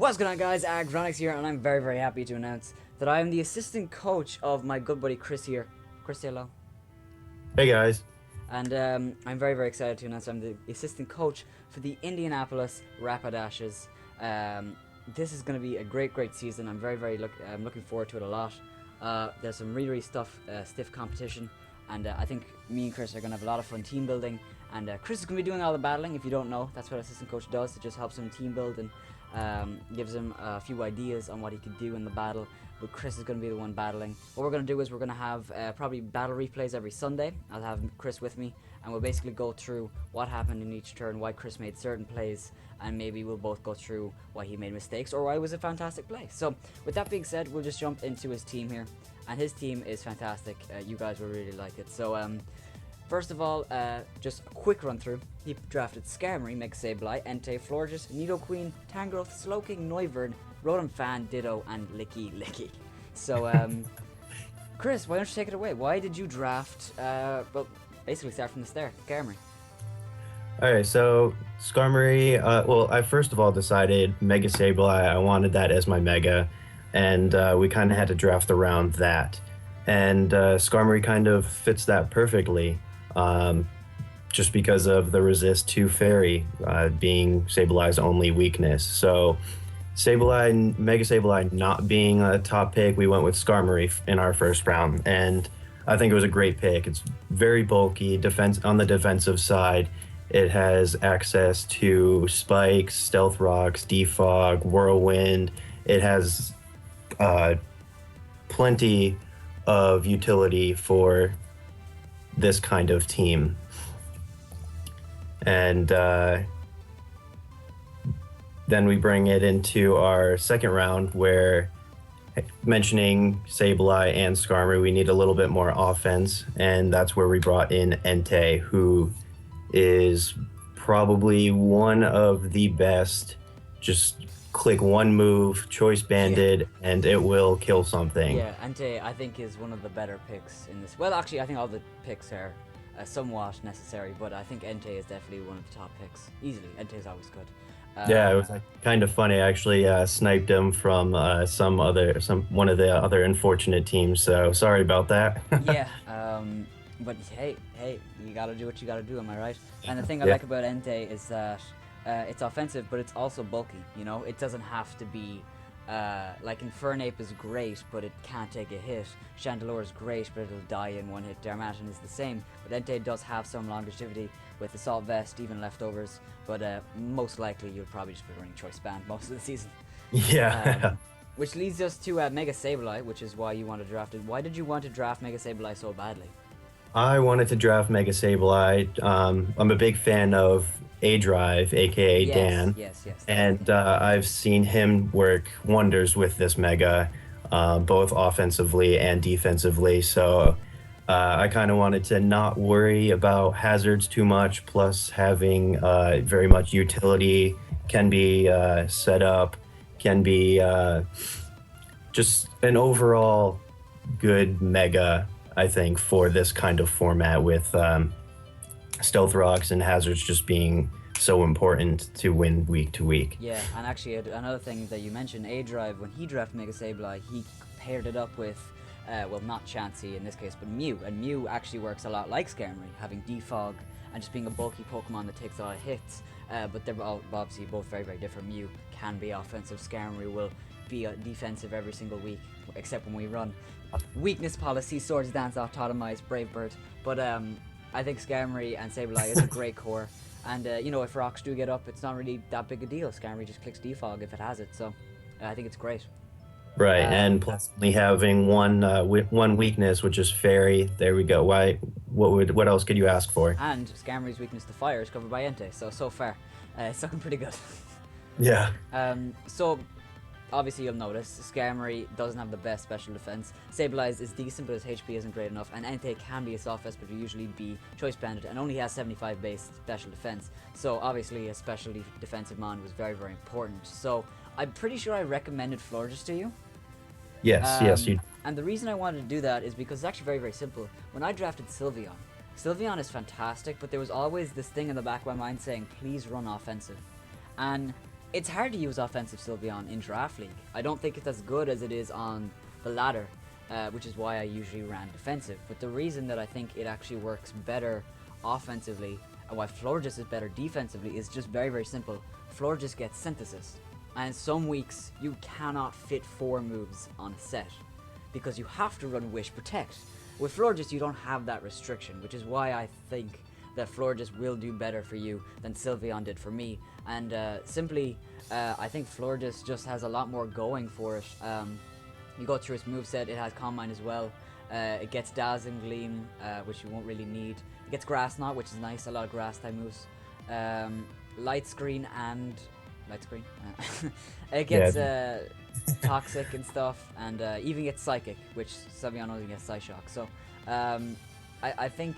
What's going on, guys? Agronix here, and I'm very, very happy to announce that I am the assistant coach of my good buddy Chris here. Chris, say hello. Hey guys. And I'm very, very excited to announce I'm the assistant coach for the Indianapolis Rapidashes. This is going to be a great, great season. I'm very, very looking forward to it a lot. There's some really, really stiff competition, and I think me and Chris are going to have a lot of fun team building. And Chris is going to be doing all the battling. If you don't know, that's what assistant coach does. It just helps him team build and gives him a few ideas on what he could do in the battle. But Chris is going to be the one battling. What we're going to do is we're going to have probably battle replays every Sunday. I'll have Chris with me, and we'll basically go through what happened in each turn, why Chris made certain plays, and maybe we'll both go through why he made mistakes or why it was a fantastic play. So with that being said, we'll just jump into his team here, and his team is fantastic. You guys will really like it. So first of all, just a quick run through. He drafted Skarmory, Mega Sableye, Entei, Florges, Nidoqueen, Tangrowth, Slowking, Auvergne, Rotom Fan, Ditto, and Licky. So, Chris, why don't you take it away? Why did you draft, well, basically start from the start, Skarmory? Alright, so Skarmory, well, I first of all decided Mega Sableye, I wanted that as my Mega, and we kind of had to draft around that. And Skarmory kind of fits that perfectly, just because of the resist to Fairy being Sableye's only weakness. So Mega Sableye not being a top pick, we went with Skarmory in our first round, and I think it was a great pick. It's very bulky, on the defensive side. It has access to Spikes, Stealth Rocks, Defog, Whirlwind. It has plenty of utility for this kind of team. And then we bring it into our second round where, mentioning Sableye and Skarmory, we need a little bit more offense, and that's where we brought in Entei, who is probably one of the best. Just click one move, Choice Banded, and it will kill something. Yeah, Entei, I think, is one of the better picks in this. Well, actually, I think all the picks are somewhat necessary, but I think Entei is definitely one of the top picks. Easily, Entei is always good. Yeah, it was kind of funny. I actually sniped him from one of the other unfortunate teams. So sorry about that. Yeah, but hey, you gotta do what you gotta do. Am I right? And the thing I like about Entei is that it's offensive, but it's also bulky. You know, it doesn't have to be. Like Infernape is great, but it can't take a hit. Chandelure is great, but it'll die in one hit. Darmanitan is the same, but Entei does have some longevity with Assault Vest, even leftovers. But most likely you'll probably just be running Choice Band most of the season. Yeah. Which leads us to Mega Sableye, which is why you want to draft it. Why did you want to draft Mega Sableye so badly? I wanted to draft Mega Sableye. I'm a big fan of A-Drive, aka Dan. Yes. And I've seen him work wonders with this Mega, both offensively and defensively. So I kind of wanted to not worry about hazards too much, plus having very much utility, can be set up, can be just an overall good Mega, I think, for this kind of format, with Stealth Rocks and hazards just being so important to win week to week. Yeah, and actually another thing that you mentioned, A-Drive, when he drafted Mega Sableye, he paired it up with, well, not Chansey in this case, but Mew, and Mew actually works a lot like Skarmory, having Defog and just being a bulky Pokemon that takes a lot of hits, but they're obviously both very, very different. Mew can be offensive, Skarmory will be defensive every single week, except when we run Weakness Policy, Swords Dance, Autotomize, Brave Bird, but I think Skarmory and Sableye is a great core. And, you know, if rocks do get up, it's not really that big a deal. Skarmory just clicks Defog if it has it, so I think it's great. Right, and plus only having one weakness, which is Fairy. There we go. What else could you ask for? And Skarmory's weakness to fire is covered by Entei, so far, it's looking pretty good. Yeah. So, obviously you'll notice, Skarmory doesn't have the best special defense. Sableye is decent, but his HP isn't great enough, and Entei can be a soft vest, but will usually be Choice Banded, and only has 75 base special defense. So obviously a specialty defensive mon was very, very important. So I'm pretty sure I recommended Florges to you. Yes, you. And the reason I wanted to do that is because it's actually very, very simple. When I drafted Sylveon is fantastic, but there was always this thing in the back of my mind saying, please run offensive. And It's hard to use offensive Sylveon in Draft League. I don't think it's as good as it is on the ladder, which is why I usually ran defensive. But the reason that I think it actually works better offensively, and why Florges is better defensively, is just very, very simple. Florges gets Synthesis, and some weeks you cannot fit 4 moves on a set, because you have to run Wish Protect. With Florges, you don't have that restriction, which is why I think that Florges will do better for you than Sylveon did for me. And simply, I think Florges just has a lot more going for it. You go through its moveset, it has Calm Mind as well. It gets Dazzling Gleam, which you won't really need. It gets Grass Knot, which is nice, a lot of grass type moves. Light Screen and... Light Screen? It gets Toxic and stuff, and even gets Psychic, which Sylveon only gets Psyshock. So I think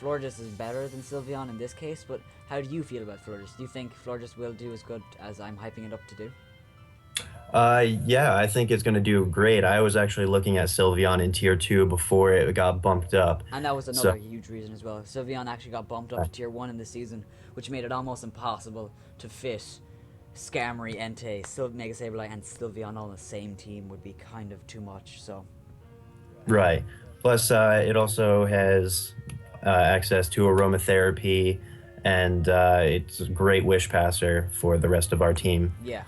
Florges is better than Sylveon in this case, but how do you feel about Florges? Do you think Florges will do as good as I'm hyping it up to do? Yeah, I think it's going to do great. I was actually looking at Sylveon in tier 2 before it got bumped up. And that was another huge reason as well. Sylveon actually got bumped up to tier 1 in this season, which made it almost impossible to fit Skarmory, Entei, Mega Sableye, and Sylveon all on the same team. Would be kind of too much, so... Right. Plus, it also has access to aromatherapy, and it's a great wish passer for the rest of our team. Yeah.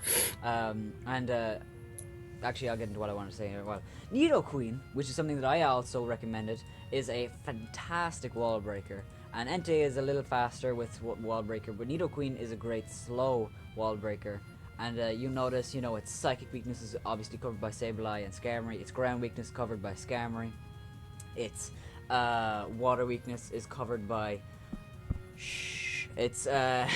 Actually, I'll get into what I want to say here. Well, Nidoqueen, which is something that I also recommended, is a fantastic wall breaker. And Entei is a little faster with wall breaker, but Nidoqueen is a great slow wall breaker. And you notice, its psychic weakness is obviously covered by Sableye and Skarmory. Its ground weakness covered by Skarmory. Its water weakness is covered by... It's well,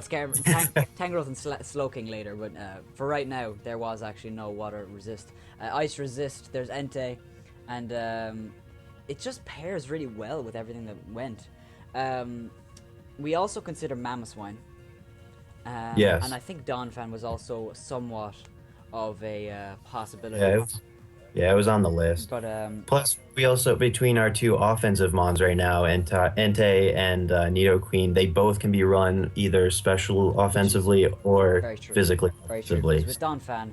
Tangrowth and Slowking later, but for right now there was actually no water resist. Ice resist, there's Entei, and it just pairs really well with everything that went. We also consider Mamoswine. Yes. And I think Donphan was also somewhat of a possibility. Yeah, it was on the list. But plus, we also, between our 2 offensive mons right now, Entei and Nidoqueen, they both can be run either special offensively or physically offensively. With Donphan,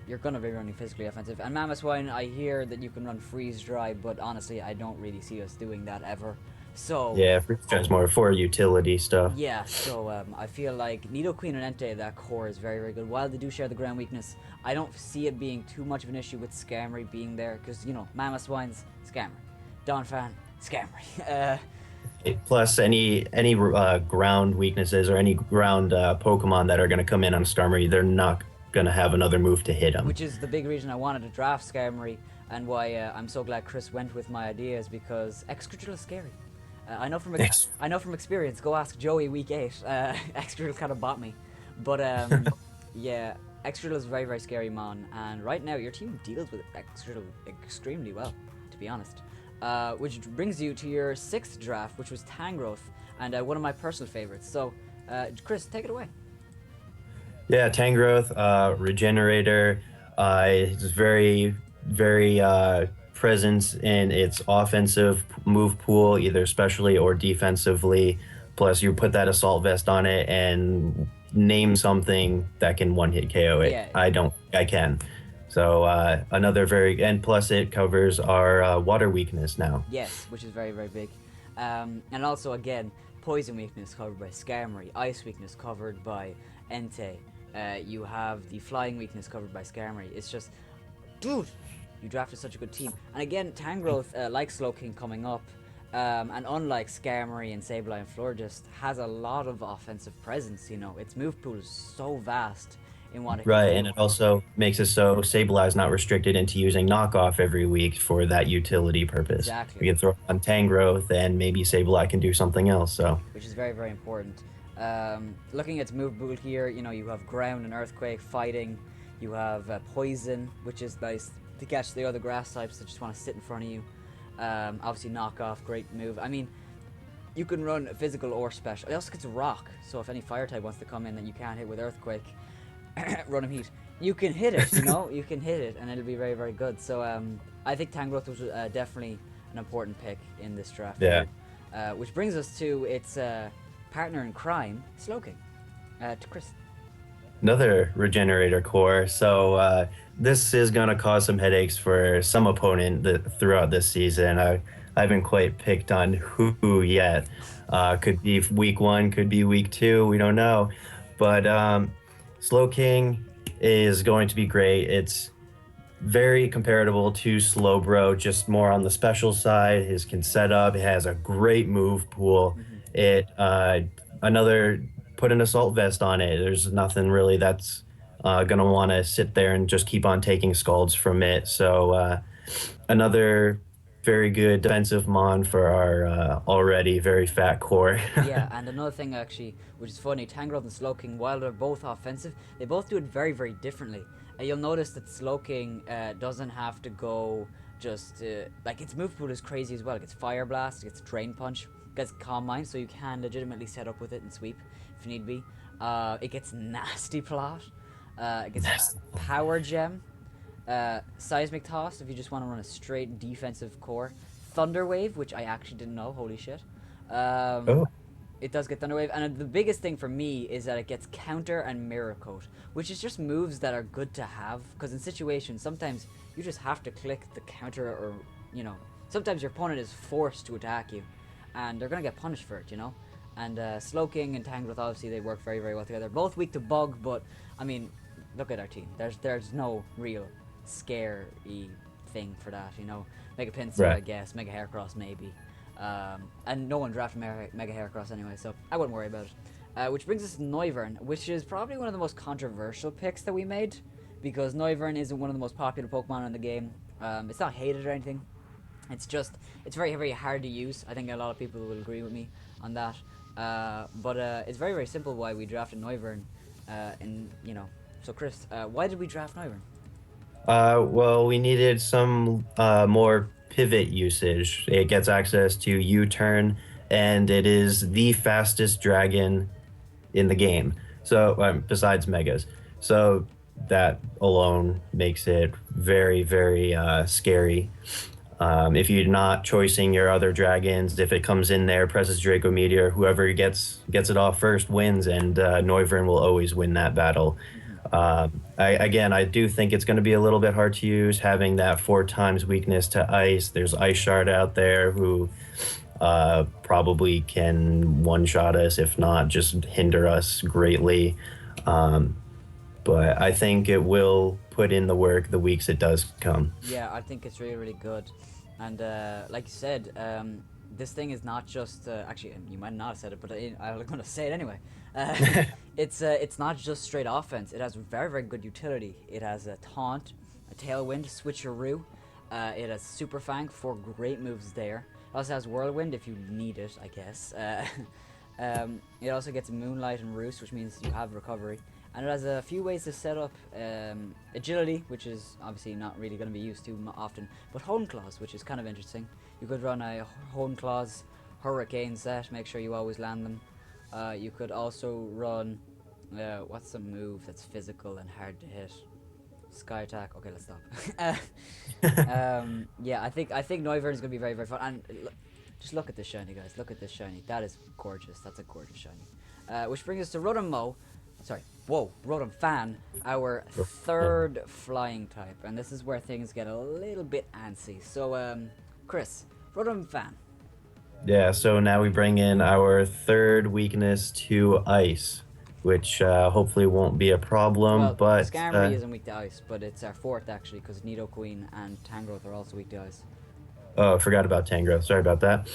you're going to be running physically offensive. And Mamoswine, I hear that you can run Freeze Dry, but honestly, I don't really see us doing that ever. So yeah, Freeze Dry is more for utility stuff. Yeah, so I feel like Nidoqueen and Entei, that core is very, very good. While they do share the ground weakness, I don't see it being too much of an issue with Skarmory being there, because, Mamoswine's Skarmory. Donphan, Skarmory. Plus, any ground weaknesses or any ground Pokemon that are going to come in on Skarmory, they're not going to have another move to hit them. Which is the big reason I wanted to draft Skarmory, and why I'm so glad Chris went with my ideas, because Excadrill is scary. I know from experience. Go ask Joey week 8. Excadrill kind of bought me, but yeah, Excadrill is a very, very scary mon, and right now your team deals with Excadrill extremely well, to be honest. Which brings you to your 6th draft, which was Tangrowth, and one of my personal favorites. So, Chris, take it away. Yeah, Tangrowth, Regenerator. It's very, very presence in its offensive move pool, either specially or defensively. Plus, you put that assault vest on it and name something that can one-hit KO it. Yeah. I can. So another and plus it covers our water weakness now. Yes, which is very, very big. And also, again, poison weakness covered by Skarmory, ice weakness covered by Entei. You have the flying weakness covered by Skarmory. It's just, dude, you drafted such a good team. And again, Tangrowth, like Slowking coming up, and unlike Skarmory and Sableye and Florges, has a lot of offensive presence. Its move pool is so vast in what it can do. And it also makes it so Sableye is not restricted into using knockoff every week for that utility purpose. Exactly. We can throw on Tangrowth, and maybe Sableye can do something else. So, which is very, very important. Looking at its move pool here, you have ground and earthquake, fighting. You have poison, which is nice to catch the other grass types that just want to sit in front of you. Obviously knockoff, great move. I mean, you can run physical or special. It also gets rock, so if any fire type wants to come in that you can't hit with earthquake, run him heat. You can hit it, you can hit it, and it'll be very, very good. So I think Tangrowth was definitely an important pick in this draft. Yeah. Which brings us to its partner in crime, Slowking. To Chris. Another regenerator core. So this is going to cause some headaches for some opponent throughout this season. I haven't quite picked on who yet. Could be week one, could be week two. We don't know. But Slowking is going to be great. It's very comparable to Slowbro, just more on the special side. His can set up. It has a great move pool. Hmm. It another put an assault vest on it. There's nothing really that's gonna want to sit there and just keep on taking scalds from it. So another very good defensive mon for our already very fat core. Yeah, and another thing actually, which is funny, Tangrowth and Slowking, while they're both offensive, they both do it very, very differently. You'll notice that Slowking doesn't have to go just like its move pool is crazy as well. It gets Fire Blast, it gets Drain Punch, it gets Calm Mind, so you can legitimately set up with it and sweep if need be. It gets Nasty Plot, it gets Power Gem, Seismic Toss if you just want to run a straight defensive core, Thunder Wave, which I actually didn't know, holy shit. Um, Oh, it does get Thunder Wave, and the biggest thing for me is that it gets Counter and Mirror Coat, which is just moves that are good to have, because in situations, sometimes you just have to click the counter, or, sometimes your opponent is forced to attack you, and they're going to get punished for it, And Slowking and Tangrowth, obviously, they work very, very well together. Both weak to Bug, but, I mean, look at our team. There's no real scary thing for that, Mega Pinsir, I right. guess, Mega Heracross, maybe. And no one drafted Mega Heracross anyway, so I wouldn't worry about it. Which brings us to Auvergne, which is probably one of the most controversial picks that we made, because Auvergne isn't one of the most popular Pokemon in the game. It's not hated or anything. It's very, very hard to use. I think a lot of people will agree with me on that. But it's very, very simple why we drafted Auvergne. So Chris, why did we draft Auvergne? Well, we needed some more pivot usage. It gets access to U-turn, and it is the fastest dragon in the game. So, besides Megas. So that alone makes it very, very scary. If you're not choosing your other dragons, if it comes in there, presses Draco Meteor, whoever gets it off first wins, and Noivern will always win that battle. Hmm. I do think it's going to be a little bit hard to use, having that 4 times weakness to ice. There's Ice Shard out there who probably can one-shot us, if not just hinder us greatly. Um, but I think it will put in the work the weeks it does come. Yeah, I think it's really, really good. And like you said, this thing is not just actually you might not have said it, but I'm going to say it anyway. Uh, it's not just straight offense. It has very, very good utility. It has a taunt, a tailwind, switcheroo. It has Super Fang, 4 great moves there. It also has Whirlwind if you need it, I guess. It also gets Moonlight and Roost, which means you have recovery. And it has a few ways to set up agility, which is obviously not really going to be used too often, but Hone Claws, which is kind of interesting. You could run a Hone Claws Hurricane set, make sure you always land them. You could also run, what's a move that's physical and hard to hit? Sky Attack. Okay, let's stop. Yeah, I think Noivern is going to be very, very fun. And just look at this shiny, guys. Look at this shiny. That is gorgeous. That's a gorgeous shiny. Which brings us to Rotom Mo. Sorry, whoa, Rotom Fan, our third flying type, and this is where things get a little bit antsy. So, Chris, Rotom Fan. Yeah, so now we bring in our third weakness to ice, which hopefully won't be a problem, Well, but Skarmory isn't weak to ice, but it's our fourth actually, because Nidoqueen and Tangrowth are also weak to ice. oh, I forgot about Tangrowth. Sorry about that.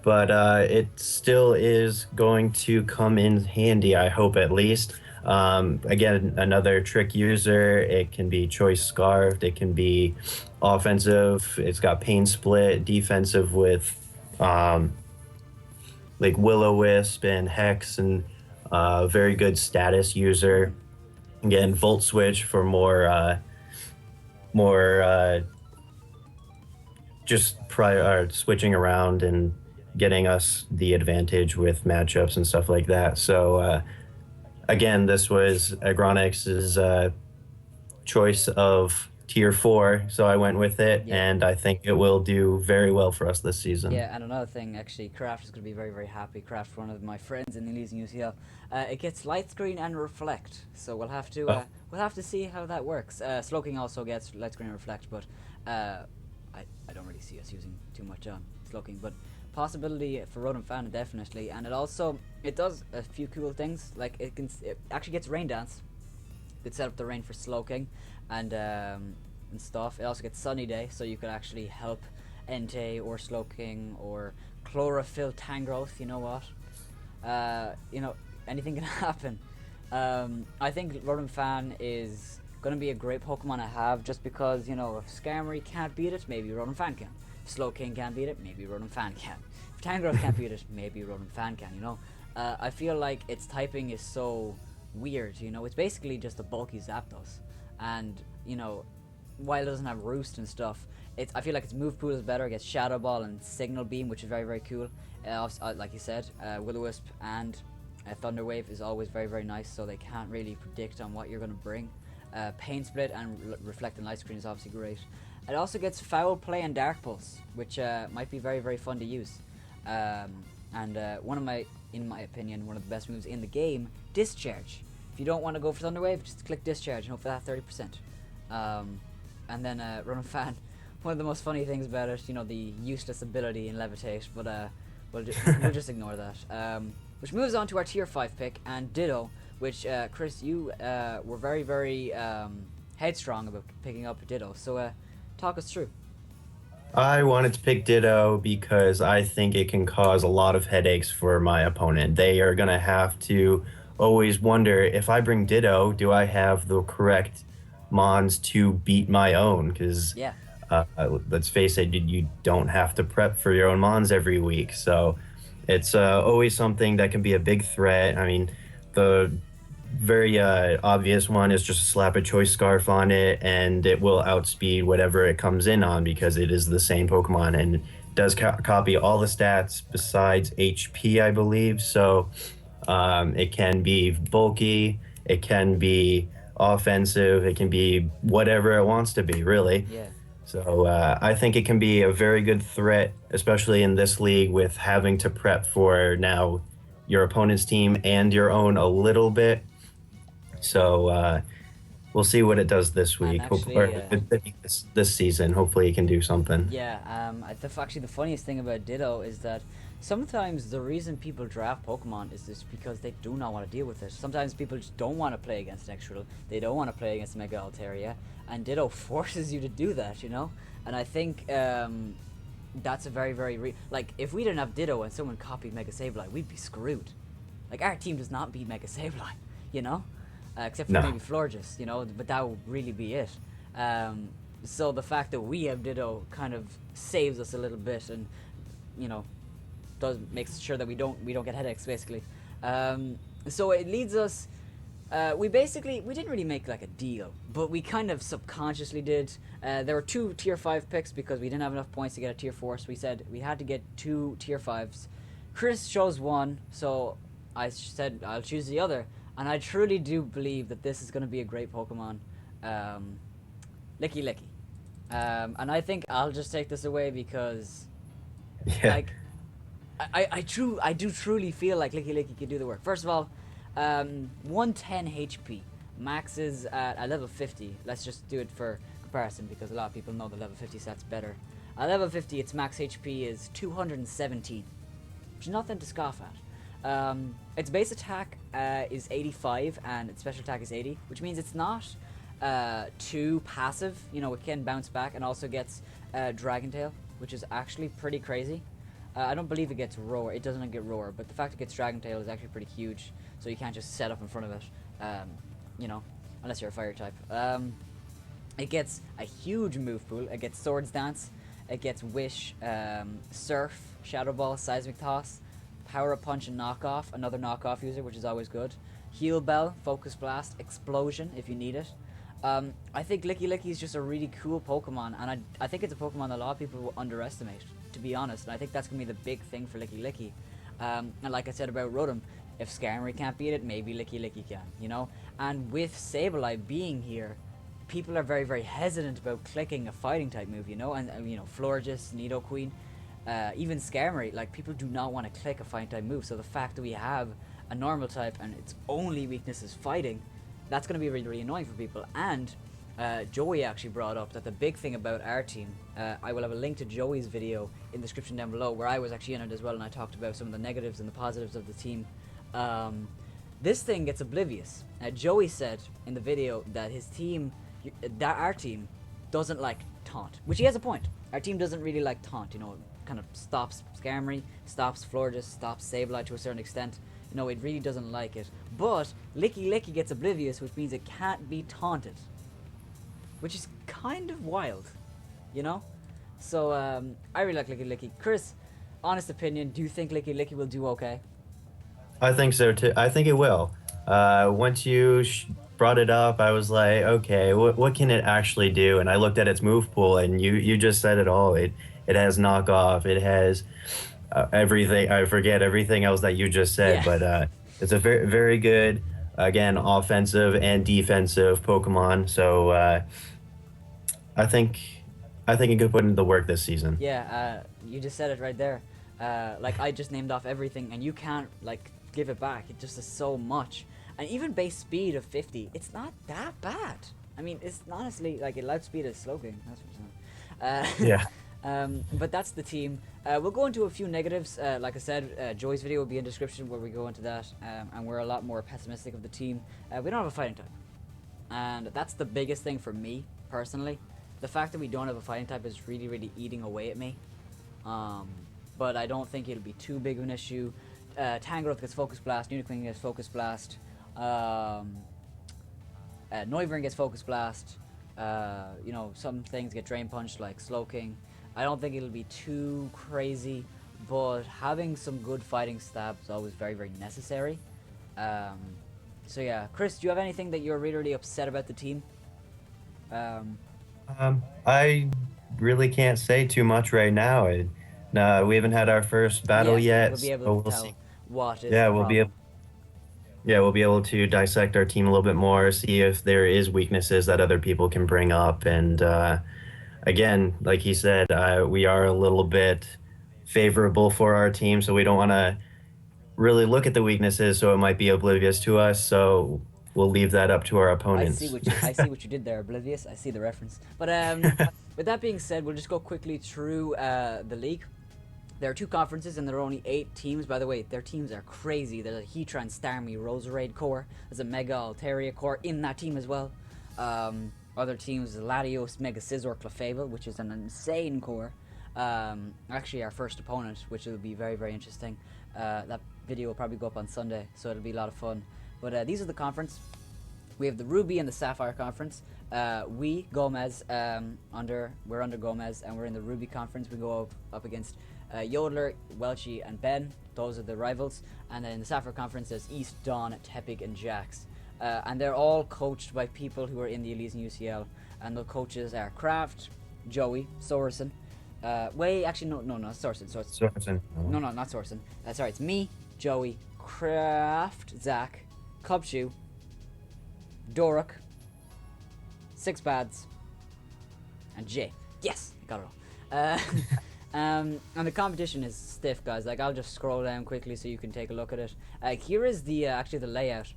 But it still is going to come in handy, I hope at least. Again, another trick user. It can be choice scarfed. It can be offensive. It's got pain split. Defensive with um, like Will-O-Wisp and Hex, and very good status user. Mhm. Again, Volt Switch for more just prior switching around and getting us the advantage with matchups and stuff like that. So again, this was Agronix's choice of tier 4, so I went with it, Yeah. and I think it will do very well for us this season. Yeah, and another thing, actually, Craft is going to be very, very happy. Craft, one of my friends in the Elise UCL, it gets light screen and reflect, so Oh, we'll have to see how that works. Slowking also gets light screen and reflect, but I don't really see us using too much on Slowking, but possibility for Rotom Fan definitely, and it does a few cool things, like it actually gets Rain Dance. Could set up the rain for Slowking, and stuff. It also gets Sunny Day, so you could actually help Entei or Slowking or Chlorophyll Tangrowth. You know what? You know, anything can happen. I think Rotom Fan is gonna be a great Pokemon to have, just because, you know, if Skarmory can't beat it, maybe Rotom Fan can. If Slowking can't beat it, maybe Rotom Fan can. If Tangrowth can't beat it, maybe Rotom Fan can. You know, I feel like its typing is so weird. You know, it's basically just a bulky Zapdos, and you know, while it doesn't have Roost and stuff, I feel like its move pool is better. It gets Shadow Ball and Signal Beam, which is very, very cool. Like you said, Will-O-Wisp and Thunder Wave is always very, very nice, so they can't really predict on what you're going to bring. Pain Split and Reflect and Light Screen is obviously great. It also gets Foul Play and Dark Pulse, which might be very, very fun to use. In my opinion, one of the best moves in the game, Discharge. If you don't want to go for Thunder Wave, just click Discharge and hope for that 30%. And then Rotom Fan, one of the most funny things about it, you know, the useless ability in Levitate, but we'll just ignore that. Which moves on to our tier 5 pick, and Ditto, which Chris, you were very, very headstrong about picking up Ditto. So talk us through. I wanted to pick Ditto because I think it can cause a lot of headaches for my opponent. They are going to have to always wonder, if I bring Ditto, do I have the correct Mons to beat my own? Because Yeah. let's face it, you don't have to prep for your own Mons every week. So it's always something that can be a big threat. I mean, the very obvious one is just slap a choice scarf on it, and it will outspeed whatever it comes in on, because it is the same Pokemon and does copy all the stats besides HP, I believe. So it can be bulky, it can be offensive, it can be whatever it wants to be, really. Yeah. So I think it can be a very good threat, especially in this league with having to prep for now your opponent's team and your own a little bit. So we'll see what it does this And week, actually, or this season. Hopefully, it can do something. yeah, actually the funniest thing about Ditto is that sometimes the reason people draft Pokemon is just because they do not want to deal with it. Sometimes people just don't want to play against Excadrill, they don't want to play against Mega Altaria, and Ditto forces you to do that, you know? And I think that's a very, very... like, if we didn't have Ditto and someone copied Mega Sableye, we'd be screwed. Like, our team does not beat Mega Sableye, you know? Except for No. maybe Florges, you know, but that would really be it. So the fact that we have Ditto kind of saves us a little bit, and you know, makes sure that we don't get headaches, basically. So it leads us. We didn't really make like a deal, but we kind of subconsciously did. There were 2 tier 5 picks because we didn't have enough points to get a tier 4, so we said we had to get 2 tier 5s. Chris chose one, so I said I'll choose the other. And I truly do believe that this is going to be a great Pokemon. Licky Licky. And I think I'll just take this away because, Yeah. like, I do truly feel like Licky Licky can do the work. First of all, 110 HP. Max is at a level 50. Let's just do it for comparison because a lot of people know the level 50 set's better. At level 50, its max HP is 217, which is nothing to scoff at. Its base attack is 85 and its special attack is 80, which means it's not too passive. You know, it can bounce back and also gets Dragon Tail, which is actually pretty crazy. I don't believe it gets Roar. It doesn't get Roar, but the fact it gets Dragon Tail is actually pretty huge, so you can't just set up in front of it, you know, unless you're a fire type. It gets a huge move pool. It gets Swords Dance, it gets Wish, Surf, Shadow Ball, Seismic Toss, Power Up Punch and Knockoff, another knockoff user, which is always good. Heal Bell, Focus Blast, Explosion if you need it. I think Licky Licky is just a really cool Pokemon, and I think it's a Pokemon that a lot of people will underestimate, to be honest. And I think that's going to be the big thing for Licky Licky. And like I said about Rotom, if Skarmory can't beat it, maybe Licky Licky can, you know? And with Sableye being here, people are very, very hesitant about clicking a fighting type move, you know, and Florges, Nidoqueen, even Skarmory, like people do not want to click a fighting type move. So the fact that we have a normal type and its only weakness is fighting, that's going to be really, really annoying for people. And Joey actually brought up that the big thing about our team, I will have a link to Joey's video in the description down below, where I was actually in it as well, and I talked about some of the negatives and the positives of the team. This thing gets oblivious. Joey said in the video that his team, that our team, doesn't like taunt, which he has a point. Our team doesn't really like taunt, you know, it kind of stops Skarmory, stops Florges, stops Sableye to a certain extent. You know, it really doesn't like it. But Licky Licky gets oblivious, which means it can't be taunted, which is kind of wild, you know? So, I really like Licky Licky. Chris, honest opinion, do you think Licky Licky will do okay? I think so too. I think it will. Once you brought it up, I was like, okay, what can it actually do? And I looked at its move pool, and you just said it all. It has knockoff. It has everything. I forget everything else that you just said, Yeah. but it's a very very good, again, offensive and defensive Pokemon. So I think I think it could put into the work this season. Yeah, you just said it right there. Like, I just named off everything, and you can't, like, give it back. It just is so much. And even base speed of 50, it's not that bad. I mean, it's honestly, like, it outspeed is Slowking, that's what Yeah. but that's the team. We'll go into a few negatives. Like I said, Joy's video will be in description where we go into that. And we're a lot more pessimistic of the team. We don't have a fighting type. And that's the biggest thing for me, personally. The fact that we don't have a fighting type is really, really eating away at me. But I don't think it'll be too big of an issue. Tangrowth gets Focus Blast, Unicorn gets Focus Blast, Auvergne gets Focus Blast, you know, some things get Drain Punch like Slowking. I don't think it'll be too crazy, but having some good fighting stab is always very, very necessary. So yeah, Chris, do you have anything that you're really, really upset about the team? I really can't say too much right now. No, we haven't had our first battle Yeah, yet, we'll be so able to we'll tell see. what is Yeah, the we'll be able. problem. Yeah, we'll be able to dissect our team a little bit more, see if there is weaknesses that other people can bring up, and again, like he said, we are a little bit favorable for our team, so we don't want to really look at the weaknesses, so it might be oblivious to us. So we'll leave that up to our opponents. I see what you did there, Oblivious. I see the reference. But with that being said, we'll just go quickly through the league. There are two conferences, and there are only 8 teams. By the way, their teams are crazy. There's a Heatran, Starmie, Roserade core. There's a Mega Altaria core in that team as well. Other teams, Latios, Mega Scizor, Clefable, which is an insane core. Actually, our first opponent, which will be very, very interesting. That video will probably go up on Sunday, so it'll be a lot of fun. But these are the conference. We have the Ruby and the Sapphire conference. Gomez, we're under Gomez, and we're in the Ruby conference. We go up against Yodeler, Welchie, and Ben. Those are the rivals. And then in the Sapphire conference, there's East, Dawn, Tepic, and Jax. And they're all coached by people who are in the Elites and UCL. And the coaches are Kraft, Joey, Sorensen. Actually, no, not Sorensen. Sorensen. No, not Sorensen. Sorry, it's me, Joey, Kraft, Zach, Cubshoe, Doruk, Six Bads, and Jay. Yes, got it all. And the competition is stiff, guys. Like, I'll just scroll down quickly so you can take a look at it. Here is the actually the layout.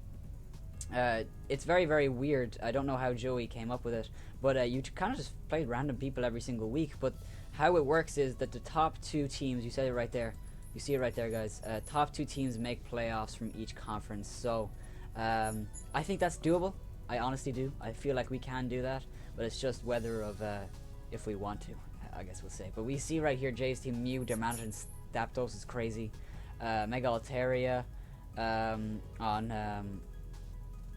It's very, very weird. I don't know how Joey came up with it, but you kind of just play random people every single week. But how it works is that the top 2 teams, you said it right there. You see it right there, guys. Top 2 teams make playoffs from each conference. So I think that's doable. I honestly do. I feel like we can do that, but it's just whether of if we want to, I guess we'll say. But we see right here Jay's team, Mew, their manager in Staptos is crazy. Mega Altaria on...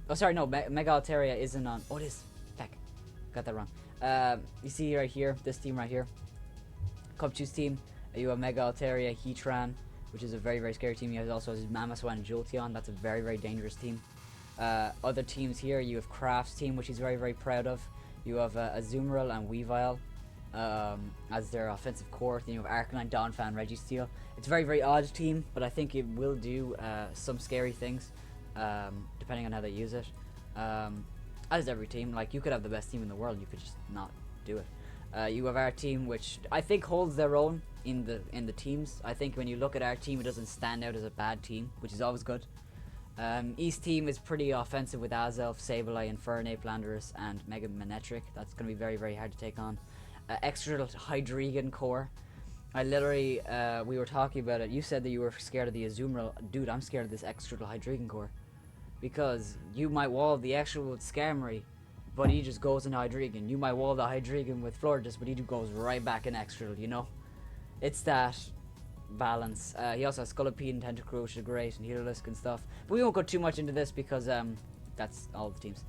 oh, sorry, no, Mega Altaria isn't on... Oh, it is. Heck, got that wrong. You see right here, this team right here. Cubchoo's team. You have Mega Altaria, Heatran, which is a very, very scary team. He also has Mamoswine and Jolteon. That's a very, very dangerous team. Other teams here, you have Kraft's team, which he's very, very proud of. You have Azumarill and Weavile as their offensive core. Then you have Arcanine, Donphan, Registeel. It's a very, very odd team, but I think it will do some scary things, depending on how they use it. as every team. Like, you could have the best team in the world, you could just not do it. You have our team, which I think holds their own in the teams. I think when you look at our team, it doesn't stand out as a bad team, which is always good. East team is pretty offensive with Azelf, Sableye, Infernape, Landorus, and Mega Manetric. That's going to be very, very hard to take on. Extra Hydreigon core. I literally, we were talking about it. You said that you were scared of the Azumarill. Dude, I'm scared of this extra Hydreigon core. Because you might wall the actual with Skarmory, but he just goes in Hydreigon. You might wall the Hydreigon with Florges, but he just goes right back in extra, you know? It's that balance. He also has Scolipede and Tentacruel, which is great, and Healerlisk and stuff. But we won't go too much into this because that's all the teams.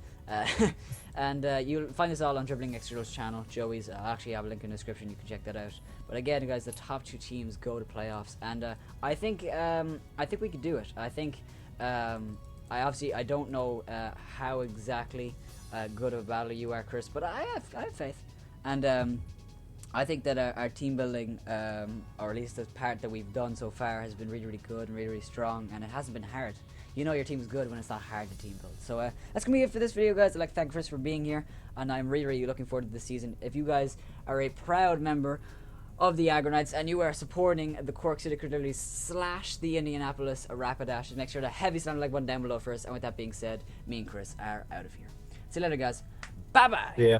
And you'll find this all on Dribbling Extra's channel, Joey's. I'll actually have a link in the description, you can check that out. But again, guys, the top 2 teams go to playoffs, and I think we could do it. I think I don't know how exactly good of a battler you are, Chris, but I have faith, and I think that our team building, or at least the part that we've done so far, has been really, really good and really, really strong, and it hasn't been hard. You know your team's good when it's not hard to team build. So that's going to be it for this video, guys. I'd like to thank Chris for being here, and I'm really, really looking forward to this season. If you guys are a proud member of the Aggronites and you are supporting the Cork City Cradily / the Indianapolis Rapidash, make sure to heavy slam the like button down below first. And with that being said, me and Chris are out of here. See you later, guys. Bye-bye. Yeah.